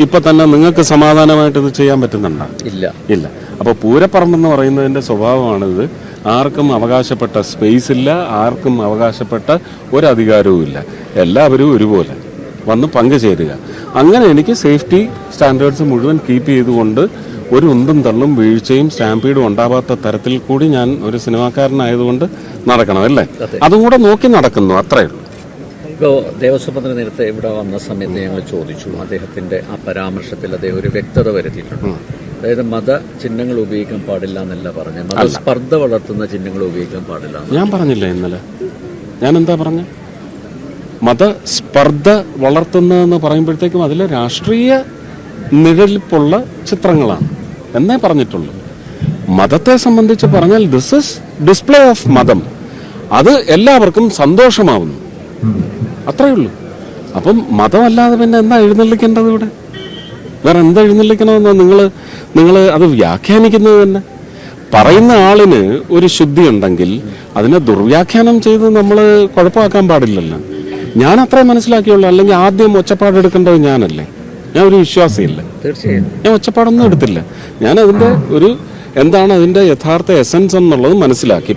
ഇപ്പം തന്നെ നിങ്ങൾക്ക് സമാധാനമായിട്ട് ഇത് ചെയ്യാൻ പറ്റുന്നുണ്ടോ? ഇല്ല. അപ്പോൾ പൂരപ്പറമ്പെന്ന് പറയുന്നതിൻ്റെ സ്വഭാവമാണിത്. ആർക്കും അവകാശപ്പെട്ട സ്പേസ് ഇല്ല, ആർക്കും അവകാശപ്പെട്ട ഒരധികാരവും ഇല്ല. എല്ലാവരും ഒരുപോലെ വന്ന് പങ്കുചേരുക. അങ്ങനെ എനിക്ക് സേഫ്റ്റി സ്റ്റാൻഡേർഡ്സ് മുഴുവൻ കീപ്പ് ചെയ്തുകൊണ്ട് ഒരു ഉന്തും തള്ളും വീഴ്ചയും സ്റ്റാമ്പീഡും ഉണ്ടാവാത്ത തരത്തിൽ കൂടി ഞാൻ ഒരു സിനിമാക്കാരനായതുകൊണ്ട് നടക്കണം, അല്ലേ? അതും കൂടെ നോക്കി നടക്കുന്നു, അത്രയേ ഉള്ളൂ. ഇപ്പോൾ ദേവസ്വം മന്ത്രി നേരത്തെ ഇവിടെ വന്ന സമയത്ത് ഞങ്ങൾ ചോദിച്ചു, അദ്ദേഹത്തിന്റെ ആ പരാമർശത്തിൽ അദ്ദേഹം ഒരു വ്യക്തത വരുത്തിയിട്ടുണ്ട്. അതായത് മത ചിഹ്നങ്ങൾ ഉപയോഗിക്കാൻ പാടില്ല എന്നല്ല പറഞ്ഞത്, മതസ്പർദ്ധ വളർത്തുന്ന ചിഹ്നങ്ങൾ ഉപയോഗിക്കാൻ പാടില്ല. ഞാൻ പറഞ്ഞില്ല ഇന്നലെ. ഞാൻ എന്താ പറഞ്ഞ? മതസ്പർദ്ധ വളർത്തുന്നതെന്ന് പറയുമ്പോഴത്തേക്കും അതിൽ രാഷ്ട്രീയ നിഴലിപ്പുള്ള ചിത്രങ്ങളാണ് എന്നേ പറഞ്ഞിട്ടുള്ളൂ. മതത്തെ സംബന്ധിച്ച് പറഞ്ഞാൽ ദിസ് ഇസ് ഡിസ്പ്ലേ ഓഫ് മതം. അത് എല്ലാവർക്കും സന്തോഷമാവുന്നു, അത്രയേ ഉള്ളൂ. അപ്പം മതമല്ലാതെ പിന്നെ എന്താ എഴുന്നള്ളിക്കേണ്ടത് ഇവിടെ? വേറെ എന്താ എഴുന്നള്ളിക്കണമെന്ന് നിങ്ങൾ അത് വ്യാഖ്യാനിക്കുന്നത് തന്നെ. പറയുന്ന ആളിന് ഒരു ശുദ്ധി ഉണ്ടെങ്കിൽ അതിനെ ദുർവ്യാഖ്യാനം ചെയ്ത് നമ്മൾ കുഴപ്പമാക്കാൻ പാടില്ലല്ലോ. ഞാൻ അത്രേ മനസ്സിലാക്കിയുള്ളൂ. അല്ലെങ്കിൽ ആദ്യം ഒച്ചപ്പാടെടുക്കേണ്ടത് ഞാനല്ലേ? ഞാൻ ഒരു വിശ്വാസിയല്ല, തീർച്ചയായും. ഞാൻ ഒച്ചപ്പാടൊന്നും എടുത്തില്ല. ഞാൻ അതിൻ്റെ എന്താണ് അതിൻ്റെ യഥാർത്ഥ എസൻസ് എന്നുള്ളത് മനസ്സിലാക്കി.